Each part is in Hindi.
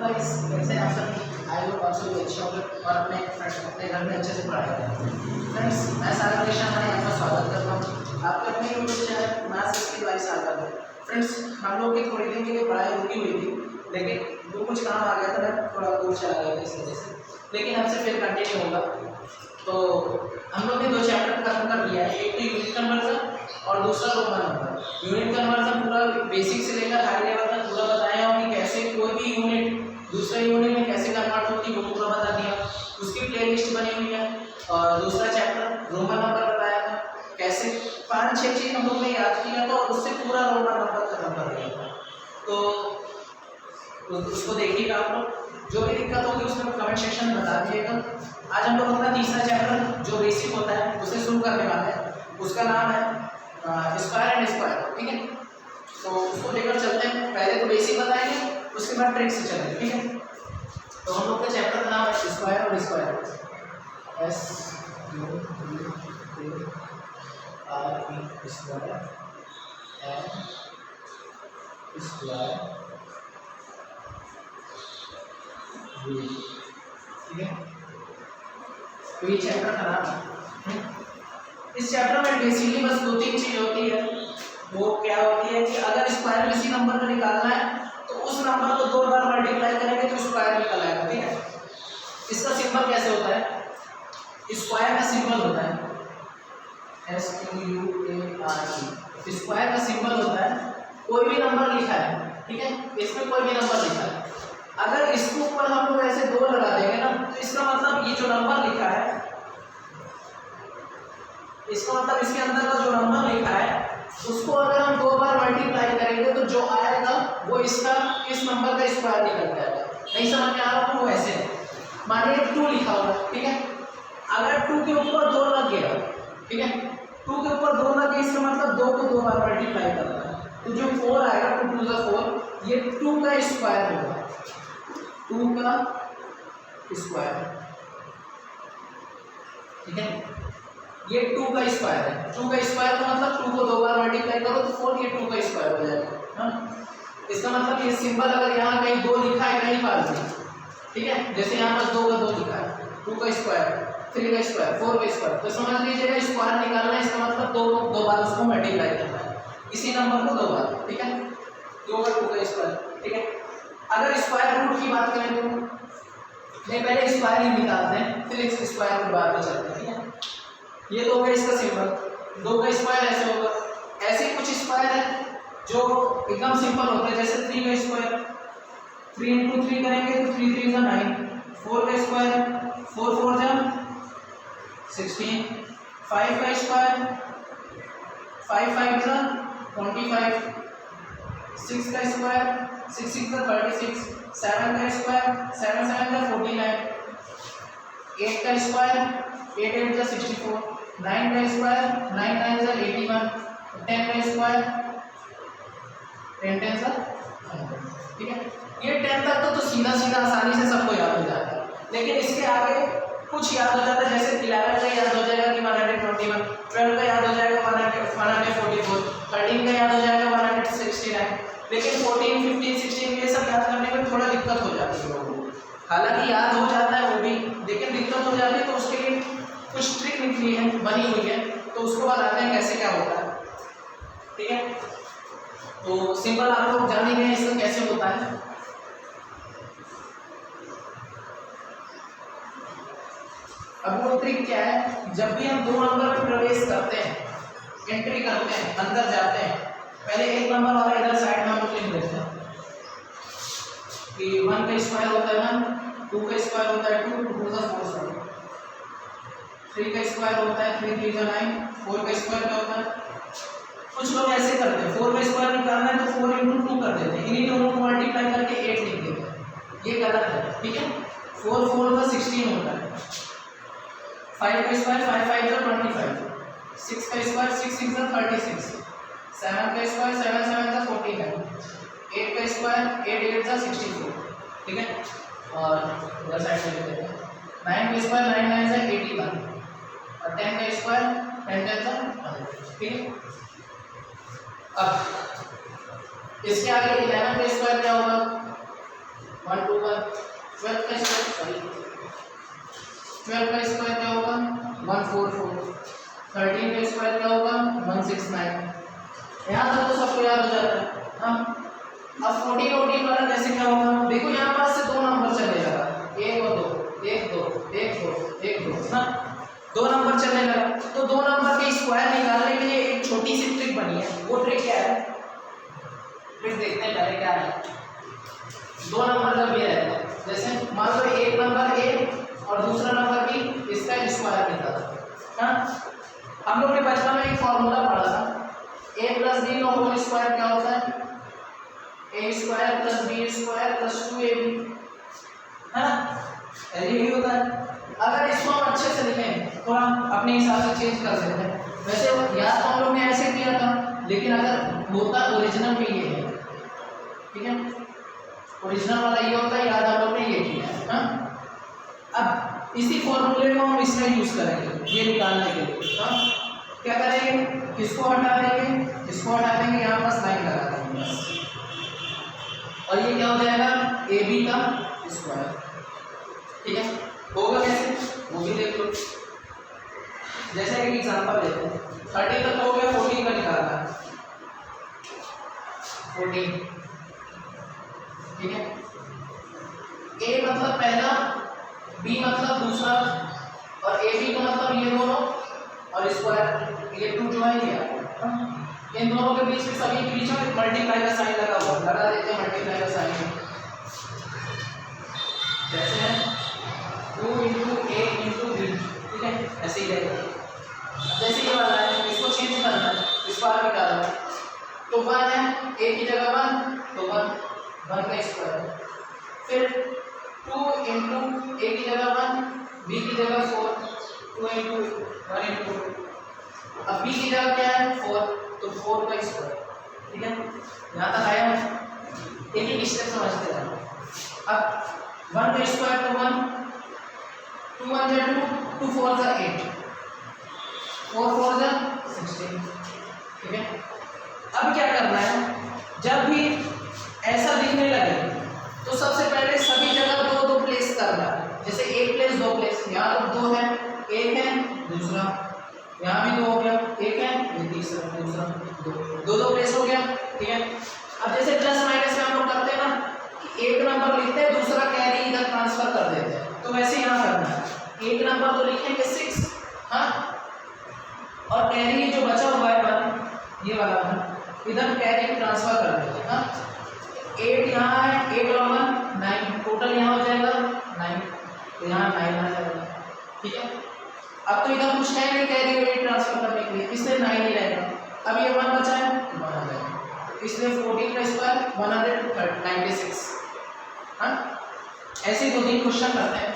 गाइस, कैसे आप सब? आई होप आप सभी अच्छे होंगे और अपने घर में अच्छे से पढ़ाई करें। फ्रेंड्स, मैं सागर कृष्ण हमारे यहाँ का स्वागत करता हूँ आपके अपने यूट्यूब चैनल मैथ्स की बाई सागर में। फ्रेंड्स, हम लोग की थोड़ी दिन के लिए पढ़ाई रुकी हुई थी, लेकिन वो कुछ काम आ गया था, मैं थोड़ा दूर चला गया था इस वजह से, लेकिन हमसे फिर कंटिन्यू होगा। तो हम लोग ने 2 चैप्टर खत्म कर लिया है, एक तो यूनिट कन्वर्जन और दूसरा रोमन नंबर। यूनिट कन्वर्जन पूरा बेसिक से लेकर हाई लेवल तक पूरा बताया और कि कैसे कोई भी यूनिट दूसरे यूनिट में कैसे कन्वर्ट होती है वो पूरा बता दिया। उसकी प्लेलिस्ट बनी हुई है। और दूसरा चैप्टर रोमन नंबर बताया था, कैसे 5-6 चीज हम लोग ने याद किया था और उससे पूरा रोमन नंबर खत्म कर दिया था। तो उसको देखिएगा आप लोग, जो भी दिक्कत होगी उसमें कमेंट सेक्शन में बता दीजिएगा। आज हम लोग अपना तीसरा चैप्टर जो बेसिक होता है उसे शुरू करने वाले हैं। उसका नाम है स्क्वायर एंड स्क्वायर, ठीक है। तो उसको लेकर चलते हैं। पहले तो बेसिक बताएंगे, उसके बाद ट्रिक से चलेंगे, ठीक है। तो हम लोग का चैप्टर का नाम है स्क्वायर और square, SQUARE square and square, ठीक है। तो ये चैप्टर का नाम है। इस चैप्टर में बेसिकली बस 2-3 चीज होती है। वो क्या होती है कि अगर स्क्वायर किसी नंबर को निकालना है तो उस नंबर को 2 बार मल्टीप्लाई करेंगे तो स्क्वायर निकल आएगा, ठीक है। इसका सिंबल कैसे होता है? स्क्वायर का सिंबल होता है SQUARE। स्क्वायर का सिंबल होता है कोई भी नंबर लिखा है, ठीक है, इसमें कोई भी नंबर लिखा है, अगर इसके ऊपर हम लोग ऐसे 2 लगा देंगे ना तो इसका मतलब ये जो नंबर लिखा है, इसका मतलब इसके अंदर का जो नंबर लिखा है उसको अगर हम 2 बार मल्टीप्लाई करेंगे तो जो आएगा वो इसका इस नंबर का स्क्वायर निकल जाएगा। नहीं समझ में आ रहा हो? वैसे मानिए 2 लिखा हुआ, ठीक है, अगर 2 के ऊपर 2 लग गया, ठीक है, 2 के ऊपर 2 लग गया इसका मतलब 2 को 2 बार मल्टीप्लाई करना है, तो जो 4 आएगा 2 2 4, ये 2 का स्क्वायर होगा, 2 का स्क्वायर, ठीक है। ये 2 का स्क्वायर है। 2 का स्क्वायर का मतलब 2 को 2 बार मल्टीप्लाई करो तो 4, ये 2 का स्क्वायर हो जाएगा, हाँ। इसका मतलब ये सिंबल अगर यहाँ कहीं 2 लिखा है कहीं पास भी, ठीक है, जैसे यहाँ पर 2 का 2 लिखा है, 2 का स्क्वायर, 3 का स्क्वायर, 4 का स्क्वायर, तो समझ लीजिएगा स्क्वायर निकालना है, इसका मतलब 2 बार उसको मल्टीप्लाई करना है, इसी नंबर को 2 बार, ठीक है, 2 बार 2 का स्क्वायर, ठीक है। अगर स्क्वायर रूट की बात करें तो नहीं, पहले स्क्वायर ही निकालते हैं, फिर इस स्क्वायर के बाद में चलते हैं, ठीक है। ये तो होगा इसका सिंबल, 2 का स्क्वायर ऐसे होगा। ऐसे कुछ स्क्वायर है जो एकदम सिंपल होते हैं, जैसे 3 का स्क्वायर, 3 × 3 करेंगे तो 3 3 = 9, 4 का स्क्वायर, 4 4 = 16, 5 का स्क्वायर, 5 5 = 25, 6 का स्क्वायर, 6 6 = 36, 7 का स्क्वायर, 7 7 = 49, 8 का स्क्वायर, 8 8 = 64, 9 का स्क्वायर, 9 9 = 81, 10 का स्क्वायर, 10 10 = 100, ठीक है। ये 10 तक तो सीधा आसानी से सबको याद हो जाता है, लेकिन इसके आगे कुछ याद हो जाता है, जैसे 11 का याद हो जाएगा कि 121, 12 का याद हो जाएगा 144, 13 का याद हो जाएगा 169, लेकिन 14 15 16 ये सब याद करने में थोड़ा दिक्कत हो जाती है लोगों को। हालांकि याद हो जाता है वो भी, लेकिन दिक्कत हो जाती है, तो उसके लिए कुछ ट्रिक निकली है, बनी हुई है, तो उसको बताते हैं कैसे क्या होता है, ठीक है। तो सिंपल आप लोग जान ही गए इसका कैसे होता है। अब वो ट्रिक क्या है, जब भी हम 2 नंबर में प्रवेश करते हैं, एंट्री करते हैं, अंदर जाते हैं, पहले एक नंबर वाला इधर साइड में हम लोग लिख देते हैं कि 1 का स्क्वायर होता है 1, 2 का स्क्वायर होता है 2, 2 × 4 = 3 का स्क्वायर होता है 3 3 = 9, 4 का स्क्वायर क्या होता है, कुछ लोग ऐसे करते हैं 4 का स्क्वायर निकालना है तो 4 × 2 कर देते हैं, इन्हीं दोनों को मल्टीप्लाई करके 8 लिख देते हैं, ये गलत है, ठीक है। 4 4 = 16 होता है, 5 का स्क्वायर 5 5 = 25, 6 का स्क्वायर 6 6 = 36, 7 का स्क्वायर 7 7 = 49, 8 का स्क्वायर 8 8 = 64, ठीक है। और इधर साइड में लिख देते हैं 9 का स्क्वायर 9 9 = 81, और 10 का स्क्वायर 10 10 = 100, ठीक है। अब इसके आगे 11 का स्क्वायर क्या होगा, 121, 12 का स्क्वायर 12 का स्क्वायर क्या होगा 144, 13 का स्क्वायर क्या होगा 169। यहाँ तक तो सबको याद हो जाता है। हाँ अब 40 का 40 वाला कैसे क्या होगा, देखो यहाँ पास से दो नंबर चले लगा, 1 और 2, 1 2 1 2 1 2 ना, दो नंबर चलने लगा। तो दो नंबर के स्क्वायर निकालने के लिए एक छोटी सी ट्रिक बनी है। वो ट्रिक क्या है, ट्रिक देखते हैं पहले क्या है। दो नंबर जब ये रहता है, जैसे मान लो एक नंबर ए और दूसरा नंबर बी, इसका स्क्वायर निकाला। हाँ हम लोग ने बचपन में एक फॉर्मूला पढ़ा था, a प्लस बी का होल स्क्वायर क्या होता है, a square plus B square plus 2ab, है ना, यही होता है। अगर इसको हम अच्छे से लिखें तो हम अपने हिसाब से चेंज कर सकते हैं। वैसे याद तो हम लोग ने ऐसे किया था, लेकिन अगर होता ओरिजिनल में ये है, ठीक है, ओरिजिनल वाला ये होता है, याद हम लोग ने ये किया है। हाँ अब इसी फॉर्मूले को हम इसमें यूज करेंगे ये निकालने के लिए। हाँ क्या करेंगे, किसको हटा देंगे, इसको हटा देंगे, यहाँ पास लाइन लगा देंगे बस, और ये क्या हो जाएगा ए बी का स्क्वायर। ठीक है, होगा कैसे वो भी देख लो। जैसे एक एग्जांपल लेते हैं, 30 तक हो गया, 14 का निकालना है, 14। ठीक है, ए मतलब पहला, बी मतलब दूसरा, और ए बी का मतलब ये दोनों, और स्क्वायर ये 2 जो है ये, इन दोनों के बीच में सभी के बीच में मल्टीप्लाई का साइन लगा हुआ, लगा देते हैं मल्टीप्लाई का साइन। जैसे है 2 × a × b, ठीक है, ऐसे ही रहेगा। जैसे ये वाला है, इसको चेंज करना है, इसको आगे निकालना है, तो 1 है, a की जगह 1, तो 1 का स्क्वायर, फिर 2 × a की जगह 1, b की जगह 4, 2 × 1 × 2, अब b की जगह क्या है 4, तो 4 का स्क्वायर। ठीक है, यहाँ तक आया, एक एक स्टेप समझते हैं। अब 1 का स्क्वायर तो 1, 2 1 जा 2, 2 4 जा 8, 4 4 जा 16। ठीक है, अब क्या करना है, जब भी ऐसा दिखने लगे तो सबसे पहले सभी जगह 2 2 प्लेस करना है। जैसे 1 प्लेस 2 प्लेस, यहाँ तो 2 है, 1 है, दूसरा, यहाँ भी 2 हो गया, 1 है, ये तीसरा, दूसरा, 2 2 प्लेस हो गया। ठीक है, अब जैसे प्लस माइनस में हम लोग करते हैं ना, एक नंबर लिखते हैं, दूसरा कैरी इधर ट्रांसफर कर देते हैं, तो वैसे यहाँ करना है। एक नंबर तो लिखेंगे 6, हाँ, और कैरी जो बचा हुआ है 1, ये वाला 1, इधर कैरी ट्रांसफर कर देते हैं। हाँ 8 यहाँ है, 8 और 1 9, टोटल यहाँ हो जाएगा 9, तो यहाँ 9 आ जाएगा। ठीक है, अब तो इधर कुछ है नहीं कैरी वेरी ट्रांसफर करने के लिए, इसलिए 9 ही रहेगा। अब ये 1 बचा है, 1 आ जाएगा, इसलिए 14 का स्क्वायर 196। हाँ ऐसे 2-3 क्वेश्चन करते हैं।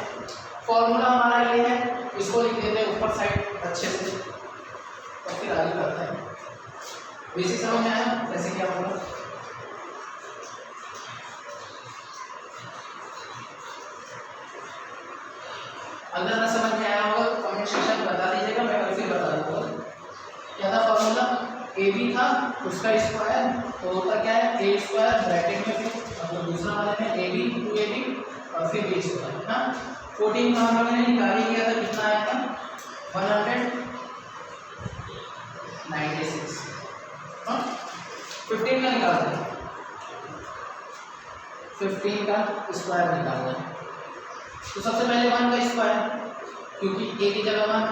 फॉर्मूला हमारा ये है, इसको लिख देते हैं ऊपर साइड अच्छे से, और फिर आगे करते हैं। बेसिक समझ में आया कैसे क्या होगा। अगर ना समझ में आया होगा तो कमेंट सेक्शन में बता दीजिएगा, मैं कल फिर बता दूंगा। क्या था फॉर्मूला, ए बी था, उसका स्क्वायर तो होता क्या है ए स्क्वायर ब्रैकेट में, फिर मतलब दूसरा वाले में ए बी 2ab और फिर बी स्क्वायर। हाँ 14 का हम लोगों ने निकाल ही किया था, कितना आया था 196। हाँ 15 का निकालते हैं, 15 का स्क्वायर निकालना है, तो सबसे पहले 1 का स्क्वायर, क्योंकि a की जगह 1,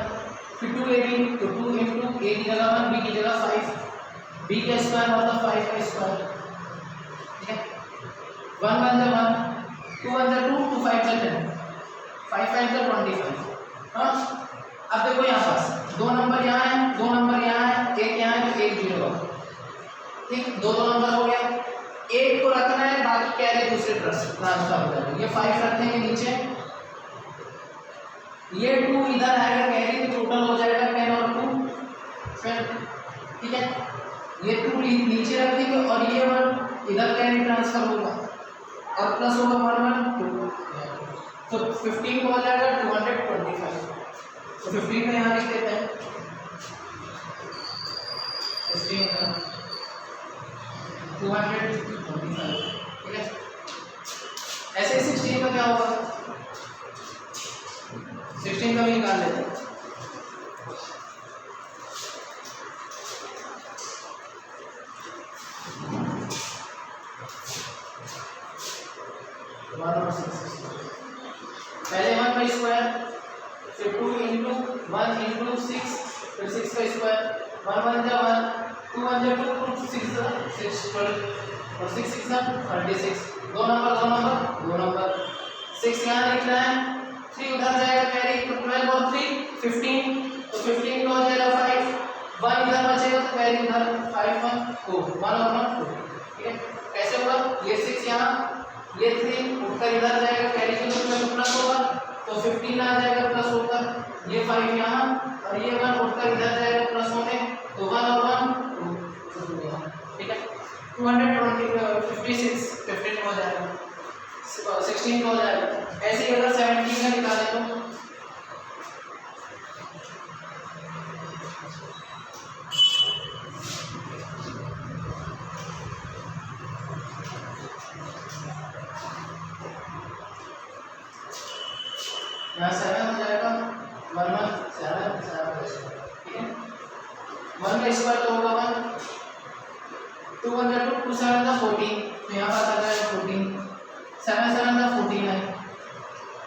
फिर 2ab, तो 2 × a की जगह 1, b की जगह 5, b का स्क्वायर मतलब 5 का स्क्वायर। ठीक है, 1 1 जा 1, 2 1 जा 2, 2 5 जा 10, 5 5 जा 25। हाँ अब देखो यहाँ पास 2 नंबर यहाँ है, 2 नंबर यहाँ है, 1 यहाँ है, तो 1 0 होगा। ठीक, 2 2 नंबर हो गया, 1 को रखना है, बाकी कैरी दूसरे ट्रांसफर हो जाएगा। ये 5 रख देंगे नीचे, ये 2 इधर आएगा कैरी, तो टोटल हो जाएगा 10 और 2 फिर। ठीक है, ये 2 नीचे रख देंगे, और ये 1 इधर कैरी ट्रांसफर होगा, और प्लस होगा 1 1 2, तो 15 को हो जाएगा 225। तो 15 में यहाँ लिख देते हैं, 15 का 225। ठीक है, ऐसे 16 का क्या होगा, 16 का भी निकाल लेते हैं। पहले 1 का स्क्वायर, फिर 2 इंटू 1 इंटू 6, फिर 6 का स्क्वायर, 1 1 जा 1, 2 1 जा 2, 2 6 जा 6 12 और 6 6 जा 36। दो नंबर 6 यहाँ लिखना है, 3 उधर जाएगा कैरी, तो 12 और 3 15, तो 15 का हो जाएगा 5, 1 इधर बचेगा तो कैरी उधर 5 1 2, 1 और 1 2। ठीक है, कैसे होगा, ये 6 यहाँ, ये 3 उठकर इधर जाएगा कैरी के रूप में प्लस होगा, तो 15 आ जाएगा प्लस होकर, ये 5 यहाँ और ये 1 उठकर इधर जाएगा प्लस होने, तो 1 और 1 2। ठीक है, 256 15 हो जाएगा, 16 हो जाएगा। ऐसे ही अगर 17 का निकालें तो यहाँ 7 हो जाएगा, 1 1 7 7। ठीक है, 1 का स्क्वायर तो होगा 1, 2 1 जा 2, 2 7 जा 14, तो यहाँ पर आ जाएगा 14, 7 7 जा 14 है।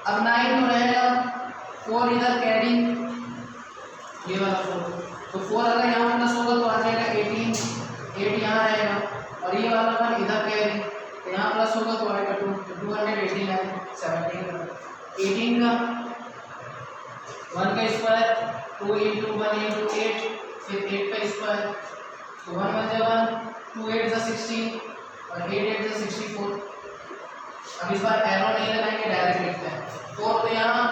अब 9 तो रहेगा, 4 इधर कैरी, ये वाला 4, तो 4 अगर यहाँ प्लस होगा तो आ जाएगा 18, 8 यहाँ रहेगा और ये वाला 1 इधर कैरी, तो यहाँ प्लस होगा तो आएगा 2, 218 है। 17 का 18 का 1 का स्क्वायर, 2 इंटू 1 इंटू 8, फिर 8 का स्क्वायर, तो 1 1 जा 1, 2 8 जा 16 और 8 8 जा 64। अब इस बार एरो नहीं लगाएंगे, डायरेक्ट लिखते हैं। 4 तो यहाँ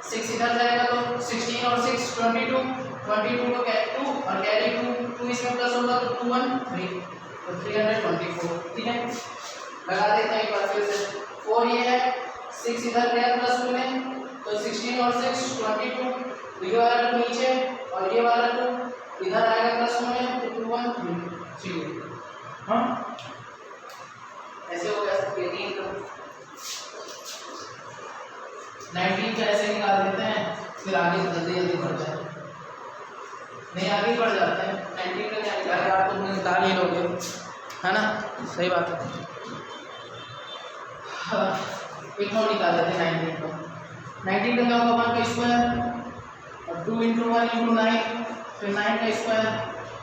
6 इधर जाएगा तो 16 और 6 22, 22 तो 2 और कैरी 2 इसमें प्लस होगा तो 2 1 3, तो 324। ठीक है, लगा देते हैं एक बार फिर से। 4 ये है, 6 इधर गया प्लस होने, तो 16 और 6 22, तो ये वाला 2 नीचे और ये वाला 2 इधर आएगा प्लस होने, तो 2 1 3। हाँ, ऐसे हो गया 18 का। 19 का ऐसे निकाल देते हैं, फिर आगे जल्दी जल्दी बढ़ जाए, नहीं आगे बढ़ जाते हैं। 19 का क्या निकाले, आप तो निकाल ही लोगे, है ना, सही बात है। हाँ, एक और निकाल देते हैं 19 का। 19 का क्या होगा, 1 का स्क्वायर और 2 इंटू 1 इंटू 9, फिर 9 का स्क्वायर,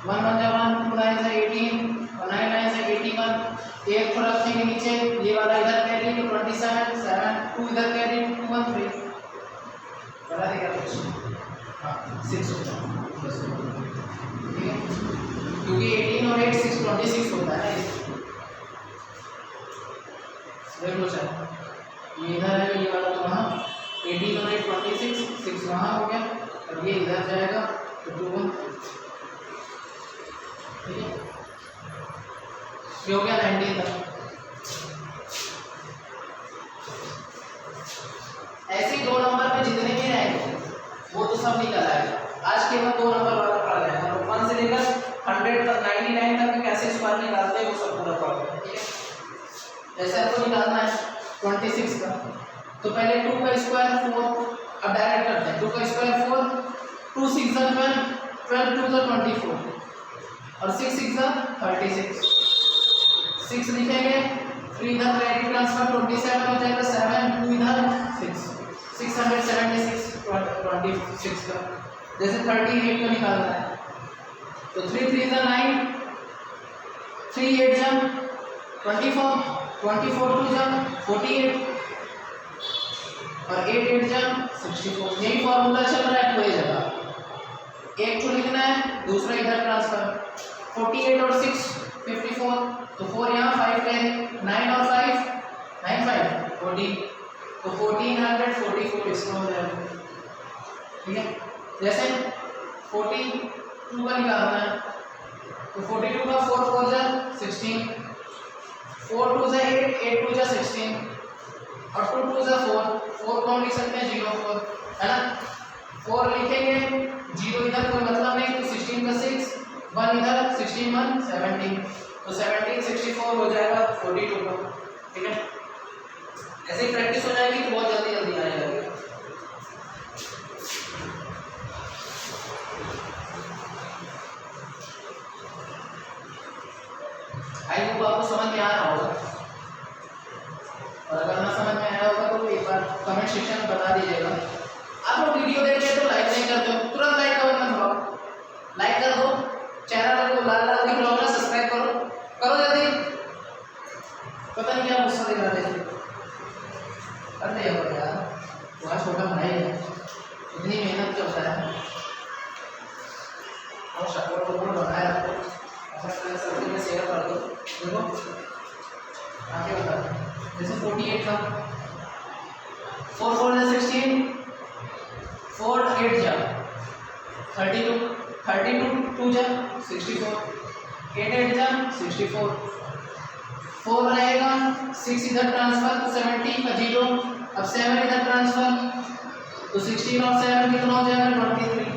1 1 जा 1, 2 9 से 18 और 9 9 से 81, एक थोड़ा रखेंगे नीचे, ये वाला इधर कैरी तो 27 7, 2 इधर कैरी 2 1 3, बता देगा कुछ। हाँ 6 होता है, ठीक है, क्योंकि 18 और 8 6 26 होता है। देखो सर, ये इधर है, ये वाला तो वहाँ 18 और 8 26, 6 वहाँ हो गया और ये इधर जाएगा तो 2 1। ठीक है, ये हो गया 19 का। ऐसे ही 2 नंबर पे जितने भी रहेंगे वो तो सब निकल आएगा। आज केवल 2 नंबर वाला पढ़ रहे हैं, मतलब 1 से लेकर 100 तक 99 तक कैसे स्क्वायर निकालते हैं वो सब पूरा पढ़ रहे हैं। ठीक है, जैसे आपको निकालना है 26 का, तो पहले 2 का स्क्वायर 4, अब डायरेक्ट करते हैं। 2 का स्क्वायर 4, 2 6 जा 12, 12 2 जा 24 और 6 6 जा 36। 6 लिखेंगे, 3 इधर क्रेडिट ट्रांसफर 27 हो जाएगा, 7 2 इधर 6 676 26 का। जैसे 38 का निकालना है तो 3 3 जा 9, 3 8 जा 24, 24 2 जा 48 और 8 8 जा 64। यही फॉर्मूला चल रहा है पूरी जगह। एक तो लिखना है, दूसरा इधर ट्रांसफर। 48 और 6 54, तो 4 यहाँ 5 है, 9 और 5 9 5 40, तो 1444 इसमें हो जाएगा। ठीक है, जैसे 42 का निकालना है तो 42 का 4 4 जा 16, 4 2 जा 8 8 2 जा 16 और 2 2 जा 4 4 को हम लिख सकते हैं 0 4, है ना। 4 लिखेंगे, 0 इधर कोई मतलब नहीं, तो 16 का 6, 1 इधर 16 1 17, तो 17 64 हो जाएगा 42 का। ठीक है, ऐसे ही प्रैक्टिस हो जाएगी तो बहुत जल्दी जल्दी आने लगेगा। आई होप आपको समझ में आ रहा होगा, और अगर ना समझ में आया होगा तो एक बार कमेंट सेक्शन में बता दीजिएगा। आप लोग वीडियो देख रहे तो लाइक नहीं करते हो, तुरंत लाइक का बटन दबाओ, लाइक कर दो, चैनल को लाल लाल दिख रहा होगा सब्सक्राइब करो जल्दी। पता नहीं क्या गुस्सा दिखा रहे थे, कर दिया करो यार, तुम्हारा छोटा भाई है, इतनी मेहनत करता है और शक्ल को बनाए रखो, ऐसा सब में शेयर कर दो। देखो आगे बता, जैसे 48 था, 4 4 16, 4 8 जा 32, 32 2 जा 64, 8 8 जा 64, 4 रहेगा, 6 इधर ट्रांसफर तो 70 का 0, अब 7 इधर ट्रांसफर तो 16 और 7 कितना हो जाएगा 23।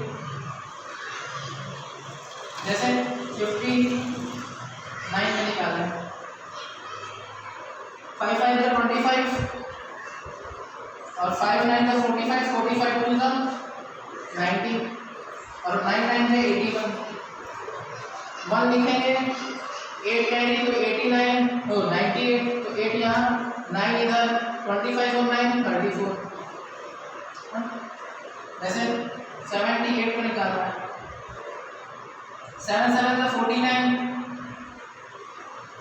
जैसे 59 में निकालें, 5 5 का 25 और 5 9 का 45, 45 2 का 90 और 9 9 का 81, 1 लिखेंगे, 8 कैरी तो 89 तो 98 तो 8 यहाँ, 9 इधर, 25 और 9 34। जैसे 78 को निकालना है, 7 7 का 49,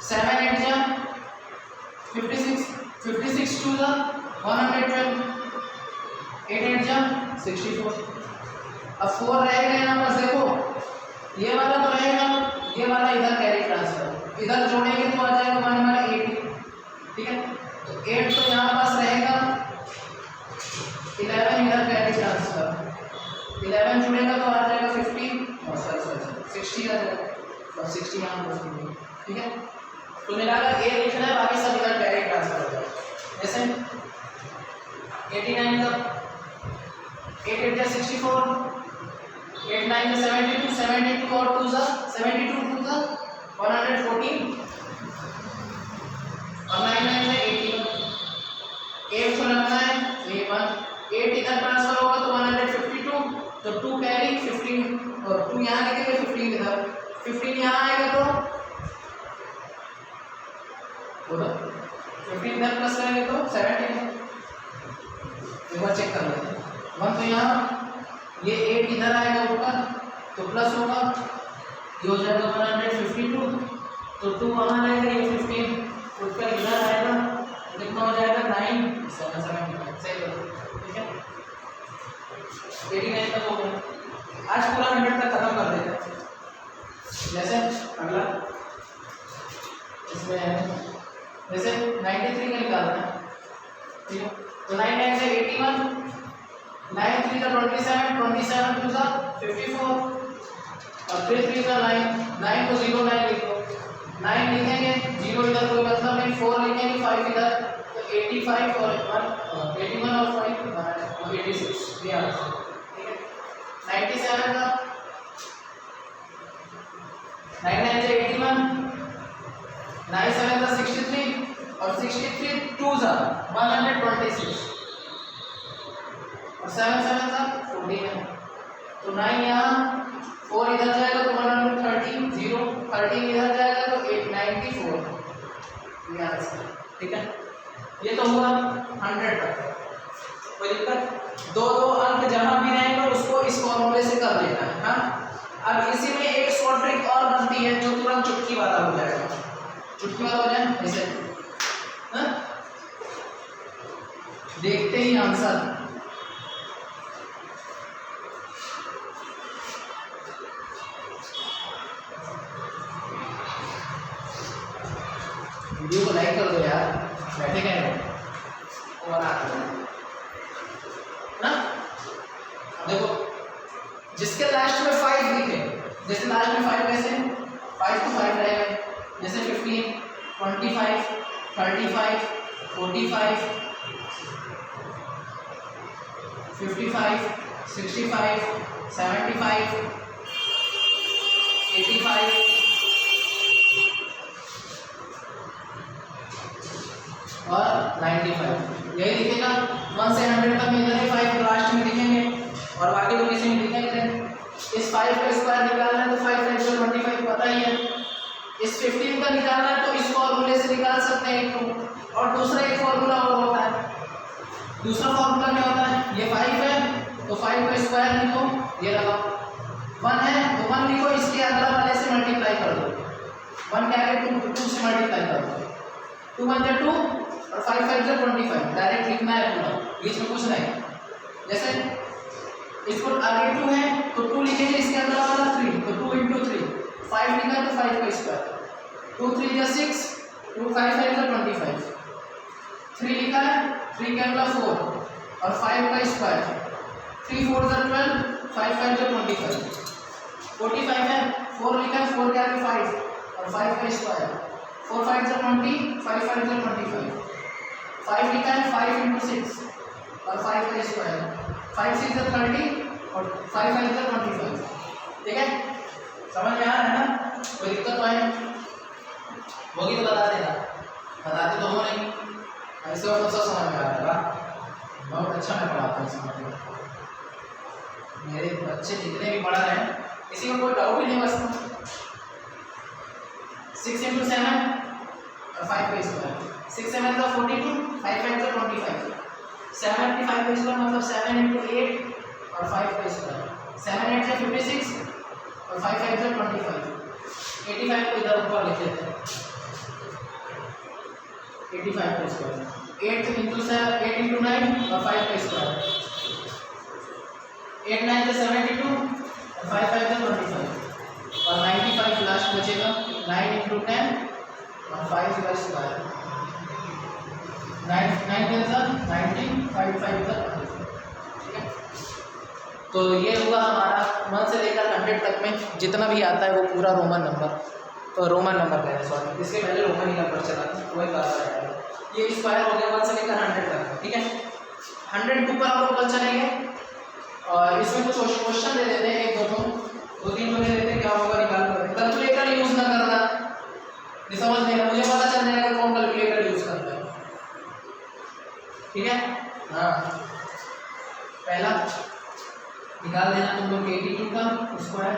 7 8 जा 56, 56 2 जा 112, 8 8 जा 64। अब 4 रहेगा यहाँ पर, देखो ये वाला तो रहेगा, ये वाला इधर कैरी ट्रांसफर, इधर जोड़ेंगे तो आ जाएगा मान हमारा 8, ठीक है। तो 8 तो यहाँ पास रहेगा, 11 इधर कैरी ट्रांसफर, 11 जुड़ेगा तो आ जाएगा 50 और सॉरी 60 आ जाएगा और 60 यहाँ पर, ठीक है। तो मिलाकर 8 लिखना है, बाकी सब इधर कैरी ट्रांसफर हो जाएगा। जैसे 89 का 8 8 जा 64, 8 9 का 72, 72 और 2 जा 72 2 जा 114 और 9 9 में 81, 8 को रखना है 8 इधर ट्रांसफर होगा तो 152, तो 2 कैरी 15 और 2 यहाँ लिखेंगे 15 इधर, 15 यहाँ आएगा तो बोलो 15 इधर प्लस करेंगे तो 17 है, एक बार चेक कर लेते हैं। 1 तो यहाँ, ये 8 इधर आएगा ऊपर तो प्लस होगा, ये हो जाएगा 152, तो 2 वहाँ आएगा, ये 15 ऊपर इधर आएगा, कितना हो जाएगा 9 7 7 सही है, ठीक है। 89 तक हो गया, आज पूरा 100 तक खत्म कर देते हैं। जैसे अगला इसमें है, जैसे 93 का निकालना है, ठीक है। तो 9 9 से 81, 9 3 का 27, 27 2 का 54 और फिर 3 का 9, 9 को 0 9 लिखो, 9 लिखेंगे, 0 इधर कोई मतलब नहीं, 4 लिखेंगे, 5 इधर तो 85 और 81 और 5 86 ये आंसर, ठीक है। 97 का 9 9 से 81, 9 7 का 63 और 63 2 जा 126 और 7 7 का 14, तो 9 यहाँ, 4 इधर जाएगा तो 130, 0 13 इधर जाएगा तो 894 ये आंसर, ठीक है। ये तो हुआ 100 तक, कोई दिक्कत। दो अंक जहां भी रहेंगे उसको इस फॉर्मूले से कर लेना है, हाँ। अब इसी में एक शॉर्ट ट्रिक और बनती है जो तुरंत चुटकी वाला हो जाएगा, चुटकी वाला हो जाए ऐसे, हाँ? देखते ही आंसर, वीडियो को लाइक कर दो यार, बैठे गए हो और ना। देखो जिसके लास्ट में 5 दिखे, जैसे लास्ट में 5 कैसे 5 to 5 रहेगा, जैसे 15 25 35 45 55 65 75 85 और 95। यही दिखेगा 1 से 100 तक में इतने 5 लास्ट में दिखेंगे और बाकी तो किसी में दिखेंगे नहीं। इस 5 का स्क्वायर निकालना है तो 5 फैक्टर 25 पता ही है। इस 15 का निकालना है तो इस फॉर्मूले से निकाल सकते हैं एक और दूसरा एक फॉर्मूला और होता है। दूसरा फॉर्मूला क्या होता है, ये 5 है तो 5 का स्क्वायर लिखो, ये लगाओ 1 है तो 1 लिखो, इसके अगला वाले से मल्टीप्लाई कर दो, 1 क्या है 2 से मल्टीप्लाई कर दो, 2 1 जा 2 और 5 5 जा 25, डायरेक्ट लिखना है पूरा, बीच में कुछ नहीं। जैसे इसको आगे 2 है तो 2 लिखेंगे, इसके अगला वाला 3 तो 2 × 3, 5 लिखा तो 5 का स्क्वायर, 2 3 जा 6, 2 5 5 जा 25, 3 लिखा है 3 के अगला 4 और 5 का स्क्वायर, 3 4 जा 12, 5 5 जा 25, 45 है, 4 लिखा है 4 के आगे 5 और 5 का स्क्वायर, 4 5 जा 20, 5 5 जा 25, 5 लिखा है 5 × 6 और 5 का स्क्वायर, 5 6 जा 30 और 5 5 जा 25। ठीक है, समझ में आ रहा है ना, कोई दिक्कत तो है होगी तो बता देना, बताते तो हो नहीं, ऐसे और सब समझ में आ रहा है। बहुत अच्छा मैं पढ़ाता हूँ, समझ में मेरे बच्चे जितने भी पढ़ रहे हैं किसी में कोई डाउट ही नहीं बस। 6 × 7 और 5 का स्क्वायर, 6 7 का 42, 5 5 का 25, 7 5 का स्क्वायर मतलब 7 × 8 और 5 का स्क्वायर, 7 8 से 56 और 5 5 से 25, 85 को इधर ऊपर लिख लेते हैं, 85 का स्क्वायर, 8 × 9 और 5 का स्क्वायर, 8 9 से 72 और 5 5 से 25 और 95 लास्ट बचेगा, 9 × 10 और 5 का स्क्वायर, 9 9 10 19 5 5 तक। ठीक है, तो ये हुआ हमारा 1 से लेकर 100 तक में जितना भी आता है वो पूरा रोमन नंबर, तो रोमन नंबर कह रहे हैं, सॉरी इसके पहले रोमन ही नंबर चला था वही बात। ये स्क्वायर हो गया 1 से लेकर 100 तक। ठीक है, 100 के ऊपर हम लोग कल चलेंगे और इसमें कुछ क्वेश्चन दे देते हैं, एक दो तीन दे देते हैं, क्या होगा निकाल कर, कैलकुलेटर यूज ना करना, नहीं समझ नहीं मुझे पता चल जाएगा कौन कैलकुलेटर यूज करता है। ठीक है, हाँ पहला निकाल देना तुम लोग 82 का स्क्वायर,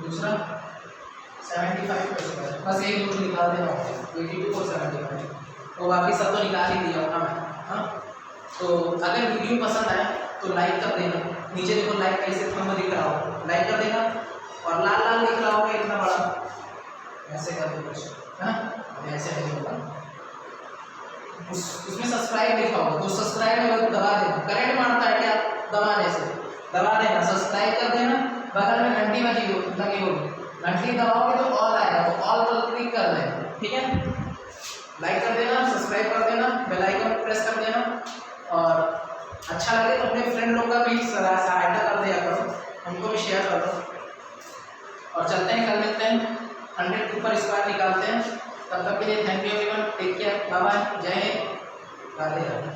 दूसरा 75 का स्क्वायर, बस एक दो निकाल देना, 82 और 75, तो बाकी सब तो निकाल ही दिया होगा मैं। हाँ, तो अगर वीडियो पसंद आए तो लाइक कर देना, नीचे देखो लाइक कैसे थंब दिख रहा हो, लाइक कर देना और लाल लाल दिख रहा होगा इतना बड़ा, ऐसे कर दो कुछ, हाँ ऐसे नहीं होगा, उसमें सब्सक्राइब लिखा होगा तो सब्सक्राइब दबा देना, करंट मारता है क्या दबाने से, दबा देना, सब्सक्राइब कर देना, बगल में घंटी लगी होगी, घंटी दबाओगे तो ऑल आएगा, तो ऑल पर क्लिक कर देना। ठीक है, लाइक कर देना, सब्सक्राइब कर देना, बेल आइकन प्रेस कर देना और अच्छा लगे तो अपने फ्रेंड लोग का भी सहायता कर दिया करो, उनको भी शेयर कर दो और चलते हैं, कल मिलते हैं, 100 के ऊपर स्क्वायर निकालते हैं। तब तक के लिए thank you everyone, take care, bye bye, जय हिंद, राधे राधे।